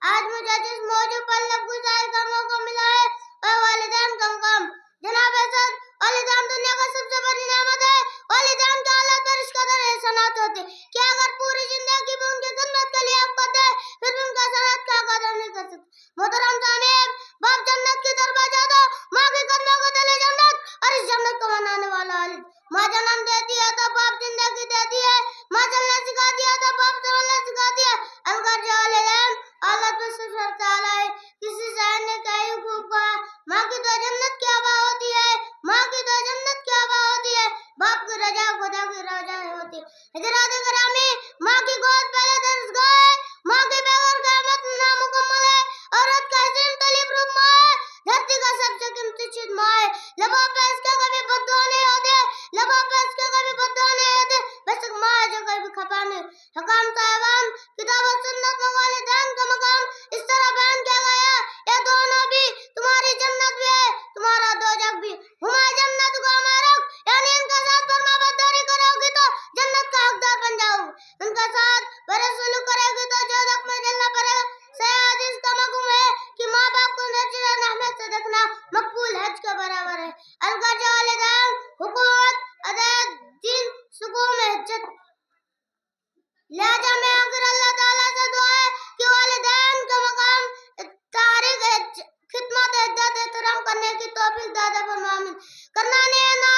آج مجھے جس موضوع پر لفظ گزاری کا موقع ملا ہے وہ والدین کا مقام۔ جناب اسد، والدین دنیا کا سب سے بڑی نعمت ہے۔ والدین کے حالات پر اس قدر احسانات ہوتے کہ اگر پوری زندگی بھی ان کی خدمت کے لیے وقف دے پھر ان کا احسانات کا قدر نہیں کر سکتے۔ محترم سامعین، باپ جنت کی طرف جاتا، ماں کے قدموں کو تلے جنت اور اس جنت کو بنانے والا والد۔ ماں جنم دیتی ہے تو باپ زندگی دیتی ہے، ماں چلنا سکھاتی ہے تو باپ چلنا سکھاتی ہے۔ الغرض والدین اللہ پہ سفر تعالی ہے۔ کسی شاعر نے کہی خوب کہا، ماں کی تو جنت کی ہوا ہوتی ہے، ماں کی تو جنت کی ہوا ہوتی ہے، باپ کی رجا خدا کی رجا ہوتی ہے۔ حضرات گرامی، ماں کی گود پہلے درسگاہ ہے، ماں کے بغیر قیامت نامکمل ہے۔ عورت کا حسین طلیب روپ ماں ہے، دھرتی کا سب سے قیمتی چیز ماں ہے۔ لبوں پہ اس کے کبھی بددعا نہیں ہوتے، لبوں پہ اس کے کبھی بددعا نہیں ہوتے، بس ایک ماں ہے جو کبھی خفا نہیں۔ حکام صاحبان، کتاب و سنت میں والدین کا مقام اس طرح بیان کیا گیا ہے، یہ دونوں بھی تمہاری جنت بھی ہے، تمہارا دوزخ بھی۔ ہما جنت کو ہمارک، یعنی ان کے ساتھ فرما برداری کرو گی تو جنت کا حقدار بن جاؤ گی، ان کے ساتھ برسلوک کرے گی تو دوزخ میں جلنا پڑے گا۔ صحیح حدیث کا مفہوم ہے کہ ماں باپ کو نظر رحمت سے دیکھنا مقبول حج کے برابر ہے۔ الغرض والدین، حکومت، ادائے دین، سکون عزت۔ لہذا میں اگر اللہ تعالیٰ سے دعا ہے کہ والدین کا مقام تاریخ خدمت عزت احترام کرنے کی توفیق دادا فرما آمین۔ کرنا نہیں ہے نا